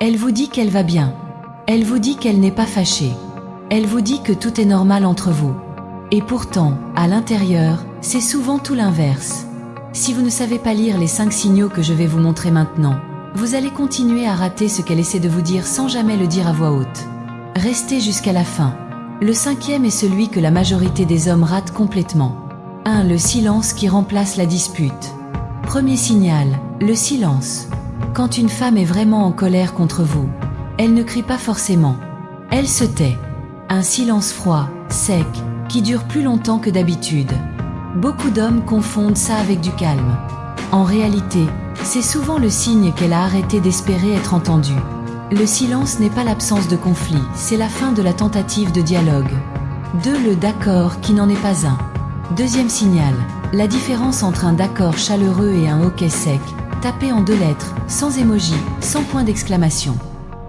Elle vous dit qu'elle va bien. Elle vous dit qu'elle n'est pas fâchée. Elle vous dit que tout est normal entre vous. Et pourtant, à l'intérieur, c'est souvent tout l'inverse. Si vous ne savez pas lire les 5 signaux que je vais vous montrer maintenant, vous allez continuer à rater ce qu'elle essaie de vous dire sans jamais le dire à voix haute. Restez jusqu'à la fin. Le 5e est celui que la majorité des hommes ratent complètement. 1. Le silence qui remplace la dispute. Premier signal, le silence. Quand une femme est vraiment en colère contre vous, elle ne crie pas forcément. Elle se tait. Un silence froid, sec, qui dure plus longtemps que d'habitude. Beaucoup d'hommes confondent ça avec du calme. En réalité, c'est souvent le signe qu'elle a arrêté d'espérer être entendue. Le silence n'est pas l'absence de conflit, c'est la fin de la tentative de dialogue. 2. Le d'accord qui n'en est pas un. Deuxième signal, la différence entre un d'accord chaleureux et un ok sec, tapé en 2 lettres, sans émoji, sans point d'exclamation.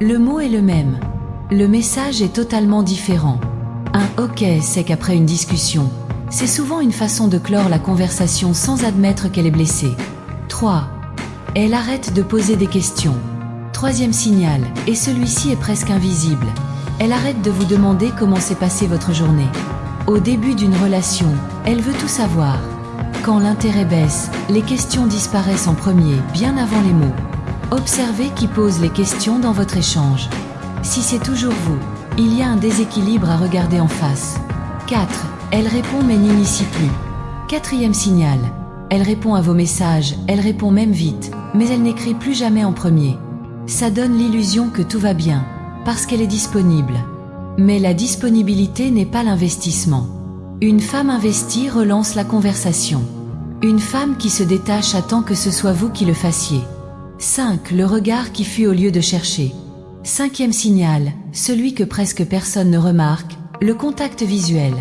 Le mot est le même. Le message est totalement différent. Un ok sec après une discussion, c'est souvent une façon de clore la conversation sans admettre qu'elle est blessée. 3. Elle arrête de poser des questions. Troisième signal, et celui-ci est presque invisible. Elle arrête de vous demander comment s'est passée votre journée. Au début d'une relation, elle veut tout savoir. Quand l'intérêt baisse, les questions disparaissent en premier, bien avant les mots. Observez qui pose les questions dans votre échange. Si c'est toujours vous, il y a un déséquilibre à regarder en face. 4. Elle répond mais n'initie plus. Quatrième signal. Elle répond à vos messages, elle répond même vite, mais elle n'écrit plus jamais en premier. Ça donne l'illusion que tout va bien, parce qu'elle est disponible. Mais la disponibilité n'est pas l'investissement. Une femme investie relance la conversation. Une femme qui se détache attend que ce soit vous qui le fassiez. 5. Le regard qui fuit au lieu de chercher. Cinquième signal, celui que presque personne ne remarque, le contact visuel.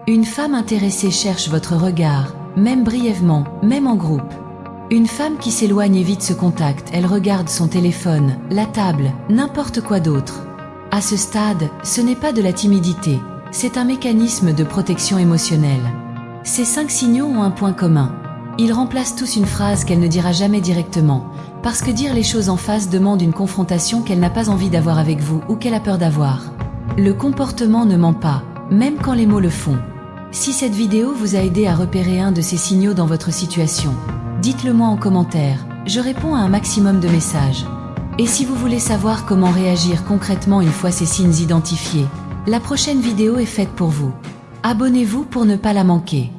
Une femme intéressée cherche votre regard, même brièvement, même en groupe. Une femme qui s'éloigne évite ce contact, elle regarde son téléphone, la table, n'importe quoi d'autre. À ce stade, ce n'est pas de la timidité, c'est un mécanisme de protection émotionnelle. Ces 5 signaux ont un point commun. Ils remplacent tous une phrase qu'elle ne dira jamais directement, parce que dire les choses en face demande une confrontation qu'elle n'a pas envie d'avoir avec vous ou qu'elle a peur d'avoir. Le comportement ne ment pas, même quand les mots le font. Si cette vidéo vous a aidé à repérer un de ces signaux dans votre situation, dites-le moi en commentaire, je réponds à un maximum de messages. Et si vous voulez savoir comment réagir concrètement une fois ces signes identifiés, la prochaine vidéo est faite pour vous. Abonnez-vous pour ne pas la manquer.